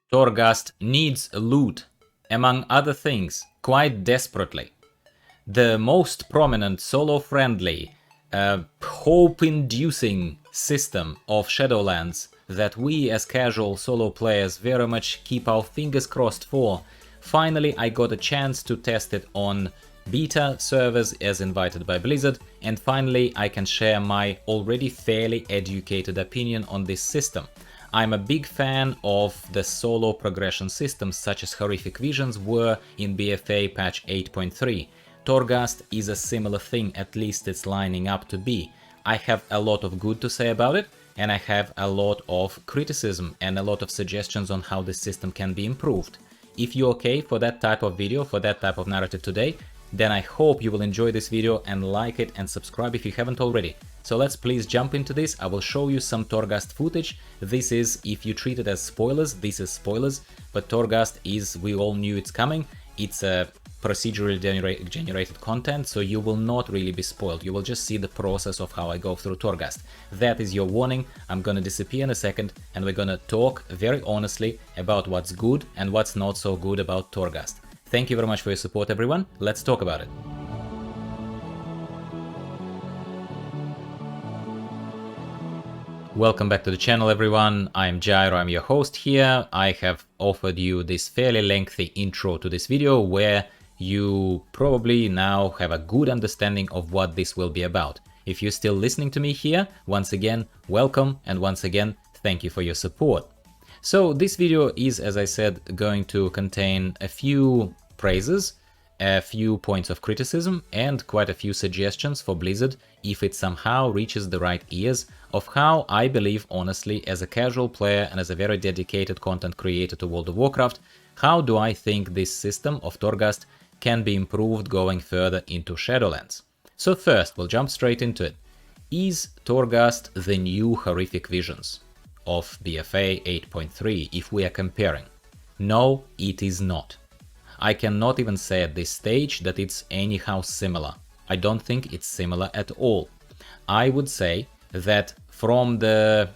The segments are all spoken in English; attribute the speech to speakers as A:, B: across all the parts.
A: Torghast needs loot, among other things, quite desperately. The most prominent solo-friendly, hope-inducing system of Shadowlands that we as casual solo players very much keep our fingers crossed for. Finally, I got a chance to test it on beta servers as invited by Blizzard, and finally I can share my already fairly educated opinion on this system. I'm a big fan of the solo progression systems such as Horrific Visions were in BFA patch 8.3. Torghast is a similar thing, at least it's lining up to be. I have a lot of good to say about it, and I have a lot of criticism and a lot of suggestions on how the system can be improved. If you're okay for that type of video, for that type of narrative today, then I hope you will enjoy this video and like it and subscribe if you haven't already. So let's please jump into this. I will show you some Torghast footage. This is, if you treat it as spoilers, this is spoilers, but Torghast is, we all knew it's coming. It's a procedurally generated content, so you will not really be spoiled. You will just see the process of how I go through Torghast. That is your warning. I'm gonna disappear in a second and we're gonna talk very honestly about what's good and what's not so good about Torghast. Thank you very much for your support, everyone. Let's talk about it. Welcome back to the channel, everyone. I'm Gyro, I'm your host here. I have offered you this fairly lengthy intro to this video where you probably now have a good understanding of what this will be about. If you're still listening to me here, once again, welcome, and once again, thank you for your support. So this video is, as I said, going to contain a few praises, a few points of criticism, and quite a few suggestions for Blizzard if it somehow reaches the right ears of how I believe, honestly, as a casual player and as a very dedicated content creator to World of Warcraft, how do I think this system of Torghast can be improved going further into Shadowlands. So first, we'll jump straight into it. Is Torghast the new Horrific Visions of BFA 8.3 if we are comparing? No, it is not. I cannot even say at this stage that it's anyhow similar. I don't think it's similar at all. I would say that from the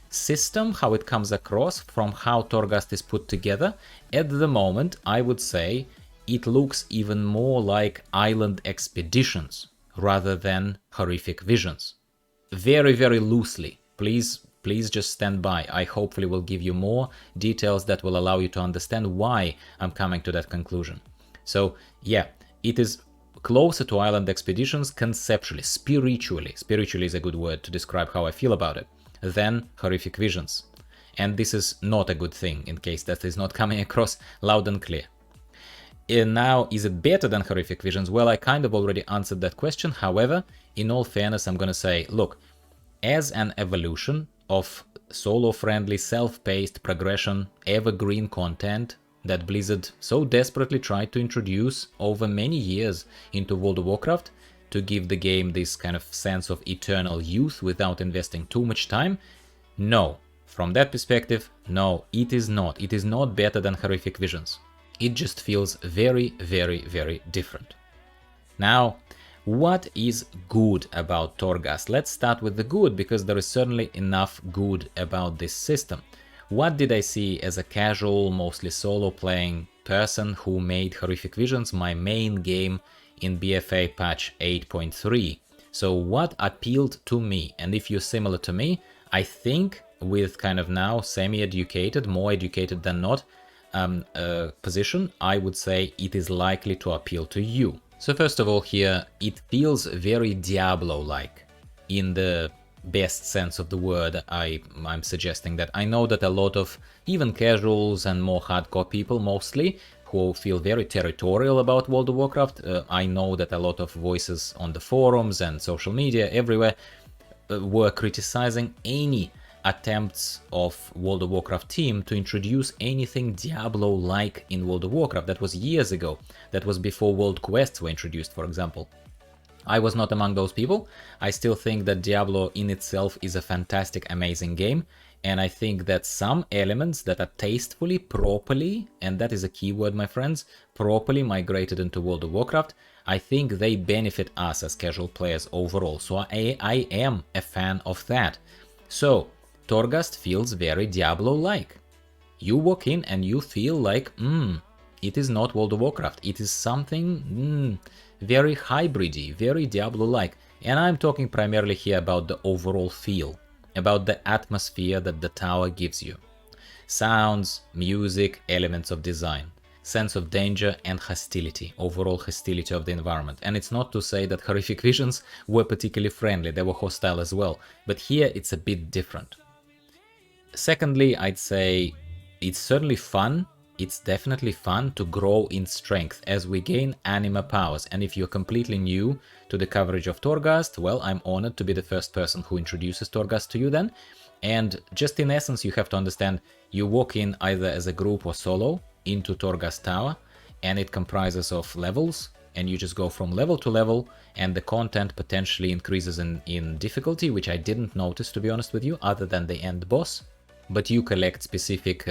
A: system, how it comes across, from how Torghast is put together, at the moment, I would say it looks even more like Island Expeditions rather than Horrific Visions. Very, very loosely. Please just stand by. I hopefully will give you more details that will allow you to understand why I'm coming to that conclusion. So yeah, it is closer to Island Expeditions conceptually, spiritually is a good word to describe how I feel about it, than Horrific Visions. And this is not a good thing, in case that is not coming across loud and clear. And now, is it better than Horrific Visions? Well, I kind of already answered that question. However, in all fairness, I'm gonna say, look, as an evolution of solo-friendly, self-paced progression, evergreen content that Blizzard so desperately tried to introduce over many years into World of Warcraft to give the game this kind of sense of eternal youth without investing too much time, no. From that perspective, no, it is not. It is not better than Horrific Visions. It just feels very, very, very different. Now, what is good about Torghast? Let's start with the good, because there is certainly enough good about this system. What did I see as a casual, mostly solo playing person who made Horrific Visions my main game in BFA patch 8.3? So what appealed to me? And if you're similar to me, I think with kind of now semi-educated, more educated than not, position, I would say it is likely to appeal to you. So first of all here, it feels very Diablo-like, in the best sense of the word. I'm suggesting that. I know that a lot of even casuals and more hardcore people mostly, who feel very territorial about World of Warcraft, I know that a lot of voices on the forums and social media everywhere were criticizing any attempts of World of Warcraft team to introduce anything Diablo-like in World of Warcraft. That was years ago. That was before World Quests were introduced, for example. I was not among those people. I still think that Diablo in itself is a fantastic, amazing game, and I think that some elements that are tastefully, properly, and that is a key word, my friends, properly migrated into World of Warcraft, I think they benefit us as casual players overall. So I am a fan of that. So Torghast feels very Diablo-like. You walk in and you feel like, it is not World of Warcraft. It is something very hybridy, very Diablo-like. And I'm talking primarily here about the overall feel, about the atmosphere that the tower gives you. Sounds, music, elements of design, sense of danger and hostility, overall hostility of the environment. And it's not to say that Horrific Visions were particularly friendly, they were hostile as well, but here it's a bit different. Secondly, I'd say it's certainly fun. It's definitely fun to grow in strength as we gain Anima Powers. And if you're completely new to the coverage of Torghast, well, I'm honored to be the first person who introduces Torghast to you then. And just in essence, you have to understand, you walk in either as a group or solo into Torghast Tower, and it comprises of levels, and you just go from level to level, and the content potentially increases in difficulty, which I didn't notice, to be honest with you, other than the end boss. But you collect specific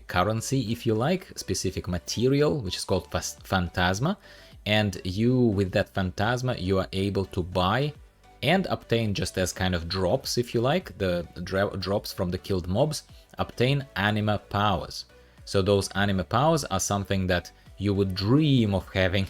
A: currency, if you like, specific material, which is called Phantasma, and you, with that Phantasma, you are able to buy and obtain, just as kind of drops, if you like, the drops from the killed mobs, obtain Anima Powers. So those Anima Powers are something that you would dream of having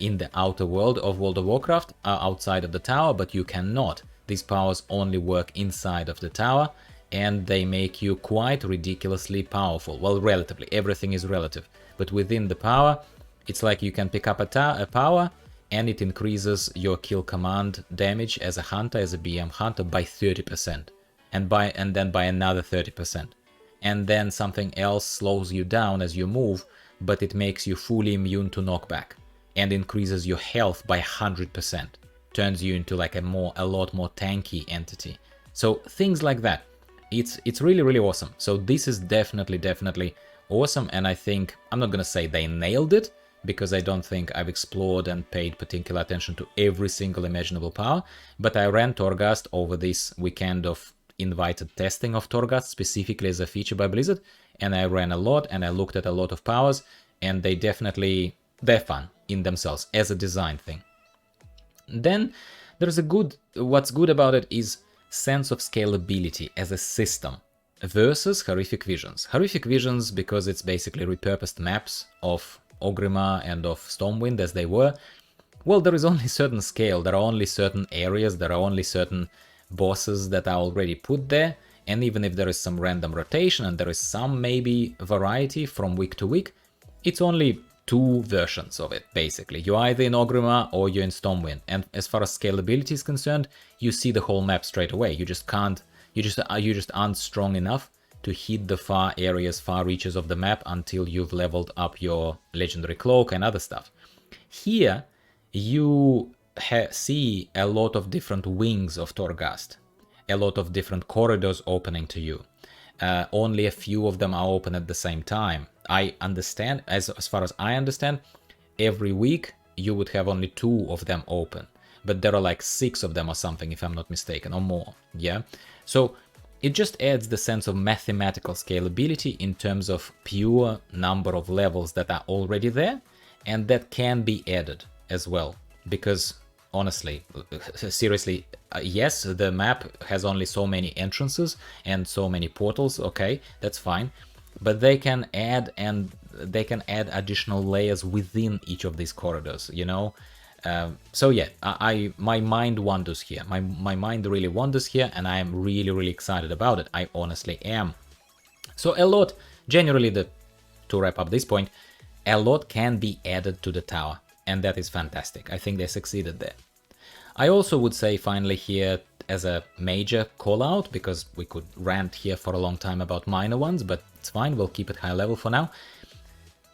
A: in the outer world of World of Warcraft, outside of the tower, but you cannot. These powers only work inside of the tower, and they make you quite ridiculously powerful. Well, relatively, everything is relative, but within the power, it's like you can pick up a power, and it increases your kill command damage as a hunter, as a BM hunter, by 30%, and then by another 30%. And then something else slows you down as you move, but it makes you fully immune to knockback, and increases your health by 100%, turns you into like a lot more tanky entity. So things like that. It's really, really awesome. So this is definitely awesome, and I think, I'm not gonna say they nailed it, because I don't think I've explored and paid particular attention to every single imaginable power, but I ran Torghast over this weekend of invited testing of Torghast, specifically as a feature by Blizzard, and I ran a lot, and I looked at a lot of powers, and they're fun in themselves as a design thing. Then there's what's good about it is sense of scalability as a system versus Horrific Visions. Horrific Visions, because it's basically repurposed maps of Orgrimmar and of Stormwind as they were, well, there is only certain scale, there are only certain areas, there are only certain bosses that are already put there, and even if there is some random rotation and there is some maybe variety from week to week, it's only two versions of it, basically. You're either in Orgrimmar or you're in Stormwind, and as far as scalability is concerned, you see the whole map straight away. You just aren't strong enough to hit the far areas, far reaches of the map until you've leveled up your legendary cloak and other stuff. Here, you see a lot of different wings of Torghast, a lot of different corridors opening to you. Only a few of them are open at the same time. I understand, as far as I understand, every week you would have only 2 of them open, but there are like 6 of them or something, if I'm not mistaken, or more, yeah? So it just adds the sense of mathematical scalability in terms of pure number of levels that are already there, and that can be added as well, because honestly, seriously, yes, the map has only so many entrances and so many portals, okay, that's fine, but they can add additional layers within each of these corridors, you know. So yeah, my mind wanders here. My mind really wanders here, and I am really excited about it. I honestly am. So a lot, generally, to wrap up this point, a lot can be added to the tower, and that is fantastic. I think they succeeded there. I also would say finally here, as a major call out, because we could rant here for a long time about minor ones, but it's fine, we'll keep it high level for now.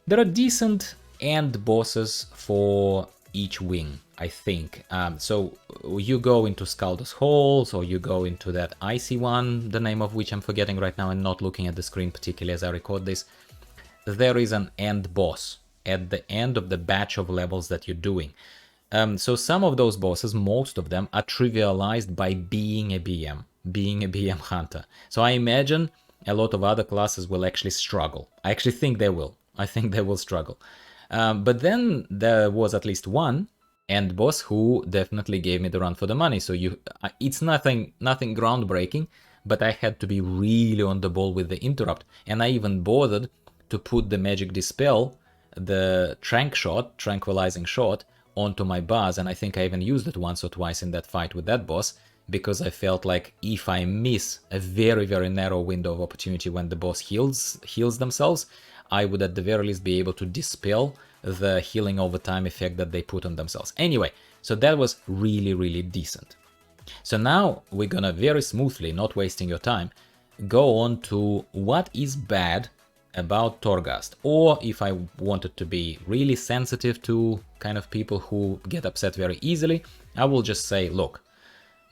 A: There are decent end bosses for each wing, I think. So you go into Scaldus Halls, or you go into that icy one, the name of which I'm forgetting right now and not looking at the screen particularly as I record this. There is an end boss at the end of the batch of levels that you're doing. So some of those bosses, most of them, are trivialized by being a BM hunter. So I imagine a lot of other classes will actually struggle. I actually think they will. I think they will struggle. But then there was at least one end boss who definitely gave me the run for the money. So it's nothing groundbreaking, but I had to be really on the ball with the interrupt. And I even bothered to put the magic dispel, the tranquilizing shot, onto my bars, and I think I even used it once or twice in that fight with that boss, because I felt like if I miss a very, very narrow window of opportunity when the boss heals themselves, I would at the very least be able to dispel the healing over time effect that they put on themselves. Anyway, so that was really, really decent. So now we're gonna very smoothly, not wasting your time, go on to what is bad about Torghast. Or if I wanted to be really sensitive to kind of people who get upset very easily, I will just say, look,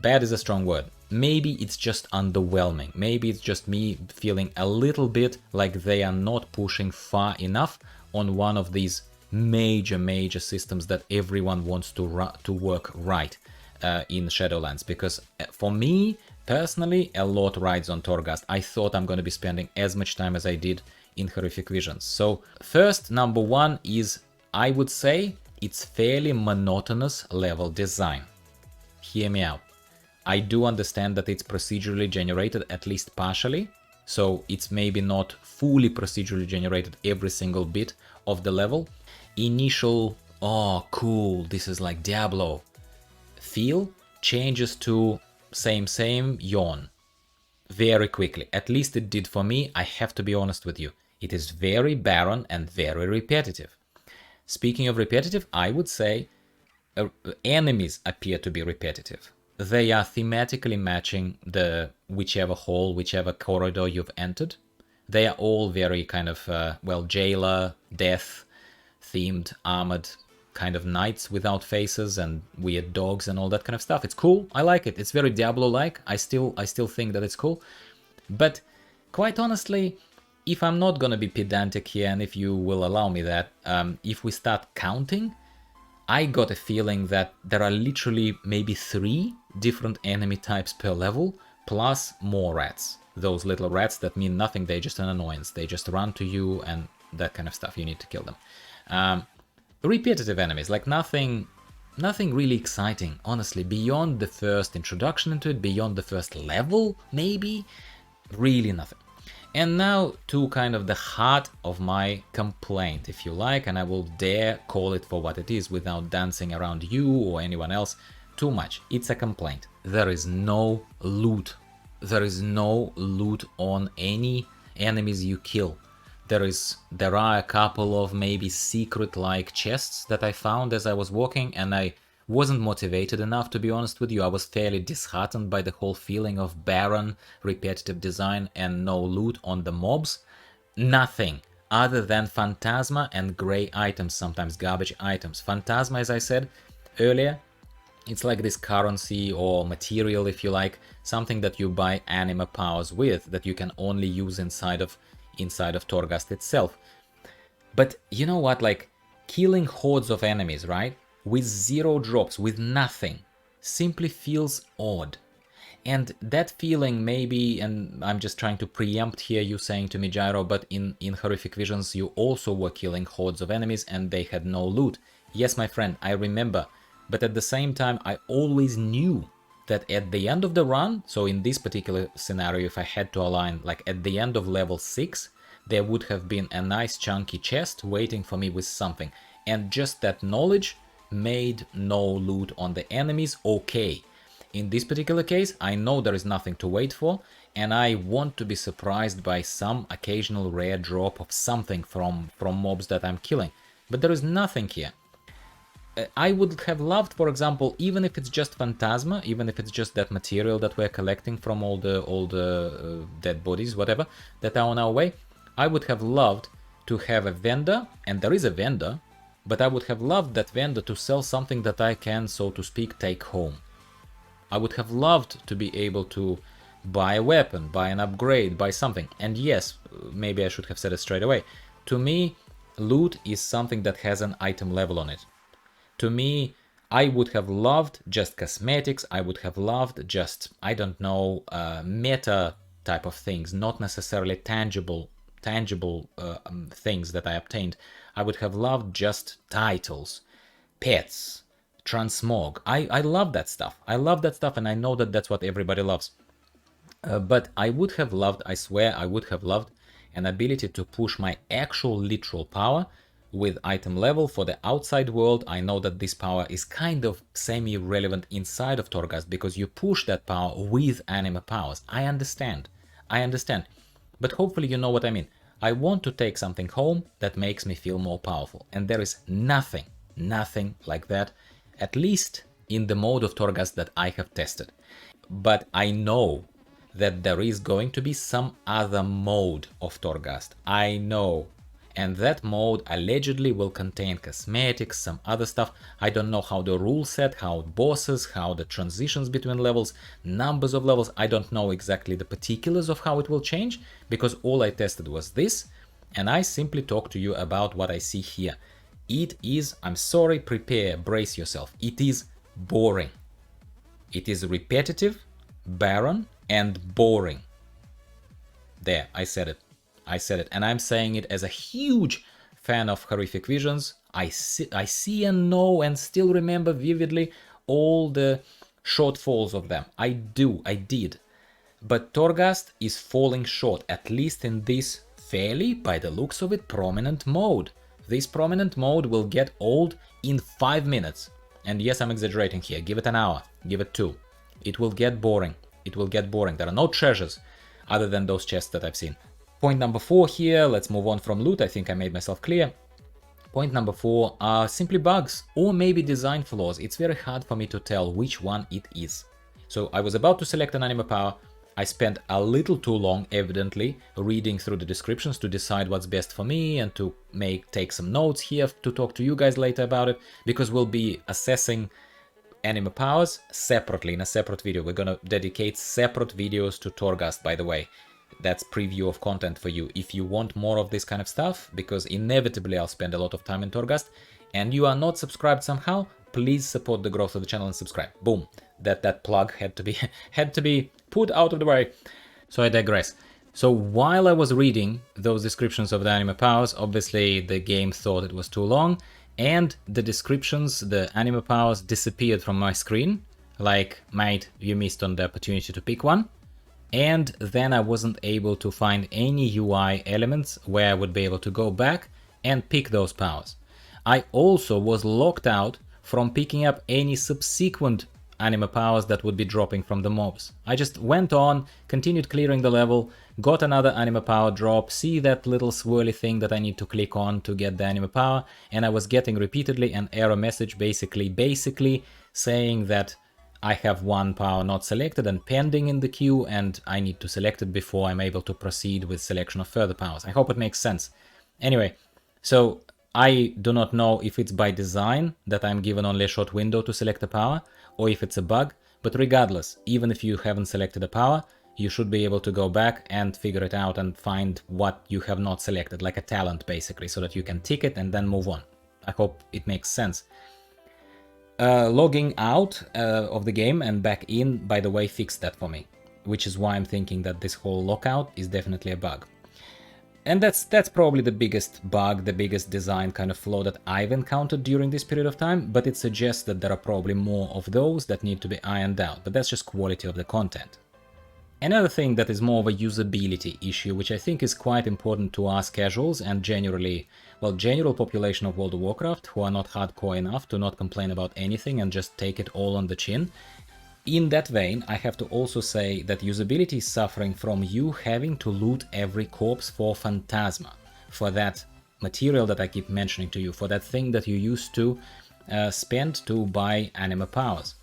A: bad is a strong word. Maybe it's just underwhelming. Maybe it's just me feeling a little bit like they are not pushing far enough on one of these major systems that everyone wants to work right in Shadowlands. Because for me, personally, a lot rides on Torghast. I thought I'm going to be spending as much time as I did in Horrific Visions. So first, number one is, I would say, it's fairly monotonous level design. Hear me out. I do understand that it's procedurally generated, at least partially, so it's maybe not fully procedurally generated every single bit of the level. Initial, oh cool, this is like Diablo feel changes to same, yawn very quickly. At least it did for me, I have to be honest with you. It is very barren and very repetitive. Speaking of repetitive, I would say enemies appear to be repetitive. They are thematically matching the whichever hall, whichever corridor you've entered. They are all very kind of, well, jailer, death, themed, armored kind of knights without faces and weird dogs and all that kind of stuff. It's cool. I like it. It's very Diablo-like. I still think that it's cool. But quite honestly, if I'm not gonna be pedantic here, and if you will allow me that, if we start counting, I got a feeling that there are literally maybe 3 different enemy types per level, plus more rats. Those little rats that mean nothing, they're just an annoyance. They just run to you and that kind of stuff. You need to kill them. Repetitive enemies, like nothing really exciting, honestly, beyond the first introduction into it, beyond the first level, maybe, really nothing. And now to kind of the heart of my complaint, if you like, and I will dare call it for what it is without dancing around you or anyone else too much. It's a complaint. There is no loot. There is no loot on any enemies you kill. There are a couple of maybe secret-like chests that I found as I was walking, and I wasn't motivated enough, to be honest with you. I was fairly disheartened by the whole feeling of barren, repetitive design and no loot on the mobs. Nothing other than Phantasma and grey items, sometimes garbage items. Phantasma, as I said earlier, it's like this currency or material, if you like, something that you buy Anima Powers with, that you can only use inside of Torghast itself. But you know what, like, killing hordes of enemies, right? With 0 drops, with nothing, simply feels odd. And that feeling maybe, and I'm just trying to preempt here you saying to me, Gyro, but in Horrific Visions you also were killing hordes of enemies and they had no loot. Yes, my friend, I remember. But at the same time, I always knew that at the end of the run, so in this particular scenario, if I had to align, like at the end of level 6, there would have been a nice chunky chest waiting for me with something. And just that knowledge made no loot on the enemies okay. In this particular case, I know there is nothing to wait for, and I want to be surprised by some occasional rare drop of something from mobs that I'm killing. But there is nothing here. I would have loved, for example, even if it's just Phantasma, even if it's just that material that we're collecting from all the dead bodies, whatever, that are on our way, I would have loved to have a vendor, and there is a vendor, but I would have loved that vendor to sell something that I can, so to speak, take home. I would have loved to be able to buy a weapon, buy an upgrade, buy something. And yes, maybe I should have said it straight away. To me, loot is something that has an item level on it. To me, I would have loved just cosmetics, I would have loved just, I don't know, meta type of things, not necessarily tangible things that I obtained. I would have loved just titles, pets, transmog. I love that stuff. I love that stuff, and I know that that's what everybody loves. But I would have loved, I swear I would have loved an ability to push my actual literal power with item level for the outside world. I know that this power is kind of semi-relevant inside of Torghast because you push that power with Anima Powers. I understand, but hopefully you know what I mean. I want to take something home that makes me feel more powerful, and there is nothing like that, at least in the mode of Torghast that I have tested. But I know that there is going to be some other mode of Torghast. I know. And that mode allegedly will contain cosmetics, some other stuff. I don't know how the rule set, how bosses, how the transitions between levels, numbers of levels. I don't know exactly the particulars of how it will change, because all I tested was this, and I simply talk to you about what I see here. It is, I'm sorry, prepare, brace yourself. It is boring. It is repetitive, barren, and boring. There, I said it. And I'm saying it as a huge fan of Horrific Visions. I see and know and still remember vividly all the shortfalls of them. I did. But Torghast is falling short, at least in this fairly, by the looks of it, prominent mode. This prominent mode will get old in 5 minutes. And yes, I'm exaggerating here. Give it an hour, give it 2. It will get boring. There are no treasures other than those chests that I've seen. Point number 4 here, let's move on from loot. I think I made myself clear. Point number 4 are simply bugs or maybe design flaws. It's very hard for me to tell which one it is. So I was about to select an Anima Power. I spent a little too long, evidently, reading through the descriptions to decide what's best for me and to take some notes here to talk to you guys later about it, because we'll be assessing Anima Powers separately in a separate video. We're gonna dedicate separate videos to Torghast, by the way. That's preview of content for you if you want more of this kind of stuff, because inevitably I'll spend a lot of time in Torghast, and you are not subscribed somehow, please support the growth of the channel and subscribe. Boom. That plug had to be put out of the way. So I digress. So while I was reading those descriptions of the Anima Powers, obviously the game thought it was too long, and the descriptions, the Anima Powers disappeared from my screen, like, mate, you missed on the opportunity to pick one. And then I wasn't able to find any UI elements where I would be able to go back and pick those powers. I also was locked out from picking up any subsequent Anima Powers that would be dropping from the mobs. I just went on, continued clearing the level, got another Anima Power drop, see that little swirly thing that I need to click on to get the Anima Power, and I was getting repeatedly an error message basically saying that I have one power not selected and pending in the queue, and I need to select it before I'm able to proceed with selection of further powers. I hope it makes sense. Anyway, so I do not know if it's by design that I'm given only a short window to select a power, or if it's a bug, but regardless, even if you haven't selected a power, you should be able to go back and figure it out and find what you have not selected, like a talent basically, so that you can tick it and then move on. I hope it makes sense. Logging out of the game and back in, by the way, fixed that for me, which is why I'm thinking that this whole lockout is definitely a bug. And that's probably the biggest bug, the biggest design kind of flaw that I've encountered during this period of time, but it suggests that there are probably more of those that need to be ironed out, but that's just quality of the content. Another thing that is more of a usability issue, which I think is quite important to us casuals and generally, well, general population of World of Warcraft who are not hardcore enough to not complain about anything and just take it all on the chin. In that vein, I have to also say that usability is suffering from you having to loot every corpse for Phantasma, for that material that I keep mentioning to you, for that thing that you used to spend to buy Anima Powers.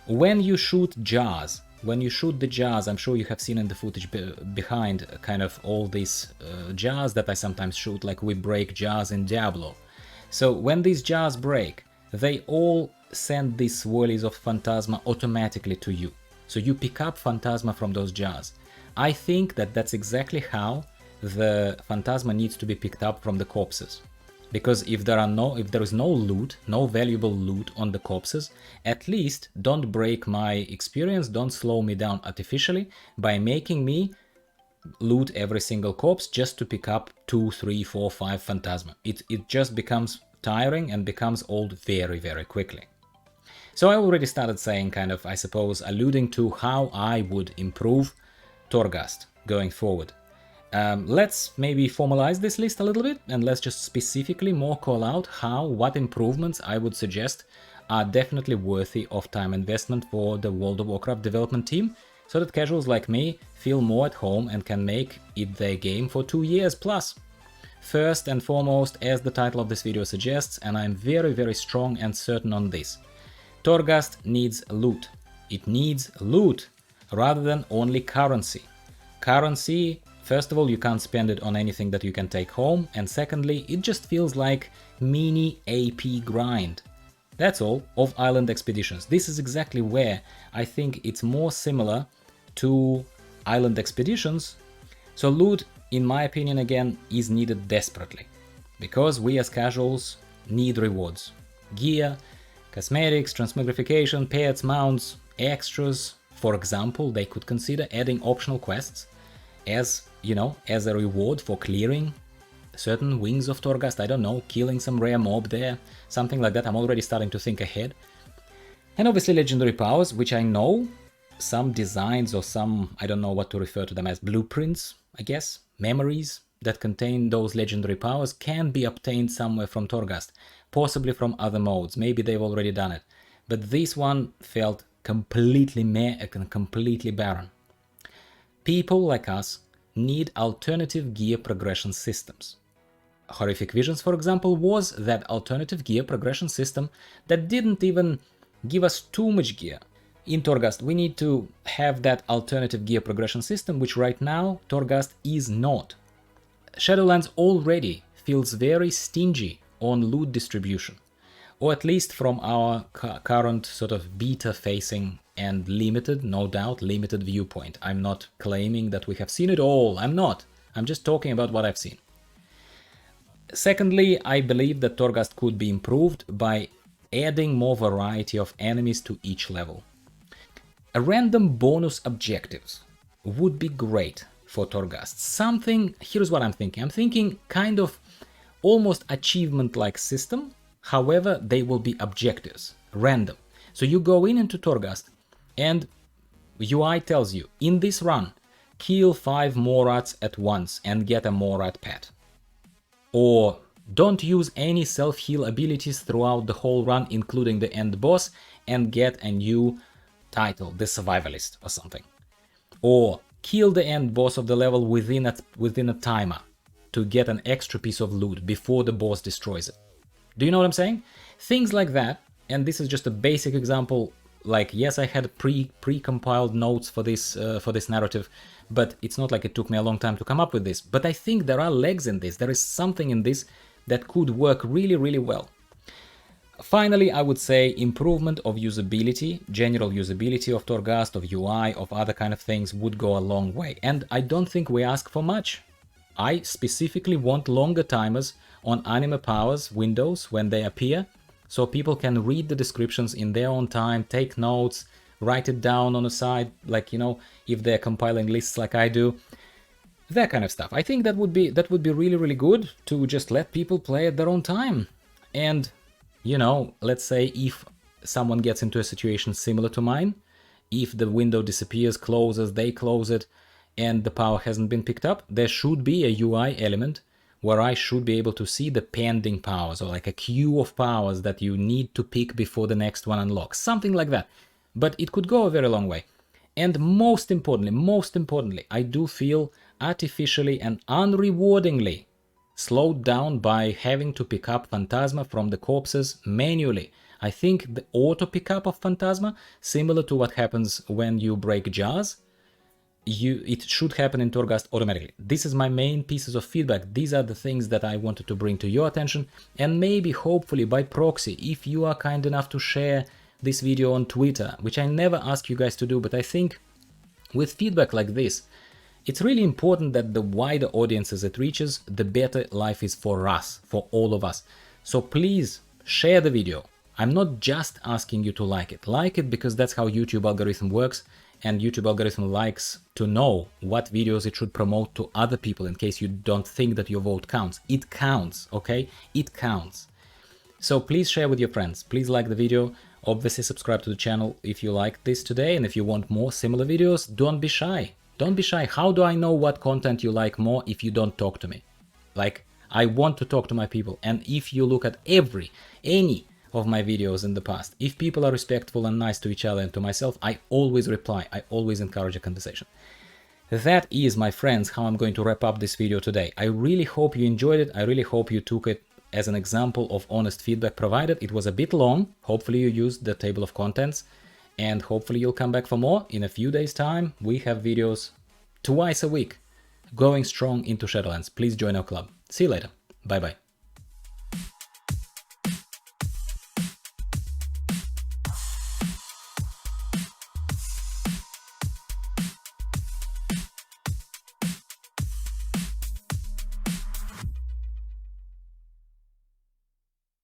A: When you shoot jars, I'm sure you have seen in the footage behind kind of all these jars that I sometimes shoot, like we break jars in Diablo. So when these jars break, they all send these swirlies of Phantasma automatically to you. So you pick up Phantasma from those jars. I think that that's exactly how the Phantasma needs to be picked up from the corpses. Because if there is no loot, no valuable loot on the corpses, at least don't break my experience, don't slow me down artificially by making me loot every single corpse just to pick up 2, 3, 4, 5 Phantasma. It just becomes tiring and becomes old very, very quickly. So I already started saying, kind of, I suppose, alluding to how I would improve Torghast going forward. Let's maybe formalize this list a little bit, and let's just specifically more call out what improvements I would suggest are definitely worthy of time investment for the World of Warcraft development team, so that casuals like me feel more at home and can make it their game for 2 years plus. First and foremost, as the title of this video suggests, and I'm very strong and certain on this, Torghast needs loot. It needs loot rather than only currency. Currency, first of all, you can't spend it on anything that you can take home, and secondly, it just feels like mini AP grind. That's all of Island Expeditions. This is exactly where I think it's more similar to Island Expeditions. So loot, in my opinion, again, is needed desperately, because we as casuals need rewards. Gear, cosmetics, transmogrification, pets, mounts, extras. For example, they could consider adding optional quests as, you know, as a reward for clearing certain wings of Torghast, I don't know, killing some rare mob there, something like that. I'm already starting to think ahead. And obviously legendary powers, which I know some designs or some, I don't know what to refer to them as, blueprints, I guess, memories that contain those legendary powers can be obtained somewhere from Torghast, possibly from other modes, maybe they've already done it. But this one felt completely meh and completely barren. People like us need alternative gear progression systems. Horrific Visions, for example, was that alternative gear progression system that didn't even give us too much gear. In Torghast, we need to have that alternative gear progression system, which right now Torghast is not. Shadowlands already feels very stingy on loot distribution, or at least from our current sort of beta-facing and limited, no doubt, limited viewpoint. I'm not claiming that we have seen it all, I'm not. I'm just talking about what I've seen. Secondly, I believe that Torghast could be improved by adding more variety of enemies to each level. A random bonus objectives would be great for Torghast. Something, here's what I'm thinking. I'm thinking kind of almost achievement-like system, however, they will be objectives, random. So you go into Torghast and UI tells you, in this run, kill 5 Morats at once and get a Morat pet. Or don't use any self-heal abilities throughout the whole run, including the end boss, and get a new title, the Survivalist or something. Or kill the end boss of the level within a timer to get an extra piece of loot before the boss destroys it. Do you know what I'm saying? Things like that, and this is just a basic example. Like, yes, I had pre-compiled notes for this narrative, but it's not like it took me a long time to come up with this. But I think there are legs in this. There is something in this that could work really well. Finally, I would say improvement of usability, general usability of Torghast, of UI, of other kind of things would go a long way. And I don't think we ask for much. I specifically want longer timers on Anima Powers windows when they appear, so people can read the descriptions in their own time, take notes, write it down on the side, like, you know, if they're compiling lists like I do, that kind of stuff. I think that would be really good to just let people play at their own time. And, you know, let's say if someone gets into a situation similar to mine, if the window disappears, closes, they close it, and the power hasn't been picked up, there should be a UI element where I should be able to see the pending powers, or like a queue of powers that you need to pick before the next one unlocks, something like that. But it could go a very long way. And most importantly, I do feel artificially and unrewardingly slowed down by having to pick up Phantasma from the corpses manually. I think the auto pickup of Phantasma, similar to what happens when you break jars, it should happen in Torghast automatically. This is my main pieces of feedback. These are the things that I wanted to bring to your attention, and maybe hopefully by proxy, if you are kind enough to share this video on Twitter, which I never ask you guys to do, but I think with feedback like this, it's really important that the wider audiences it reaches, the better life is for us, for all of us. So please share the video. I'm not just asking you to like it because that's how YouTube algorithm works. And YouTube algorithm likes to know what videos it should promote to other people in case you don't think that your vote counts. It counts, okay? It counts. So please share with your friends. Please like the video. Obviously subscribe to the channel if you like this today, and if you want more similar videos, don't be shy. Don't be shy. How do I know what content you like more if you don't talk to me? Like, I want to talk to my people. And if you look at any of my videos in the past, if people are respectful and nice to each other and to myself, I always reply. I always encourage a conversation. That is, my friends, how I'm going to wrap up this video today. I really hope you enjoyed it. I really hope you took it as an example of honest feedback provided. It was a bit long. Hopefully you used the table of contents, and hopefully you'll come back for more. In a few days' time, we have videos twice a week going strong into Shadowlands. Please join our club. See you later. Bye-bye.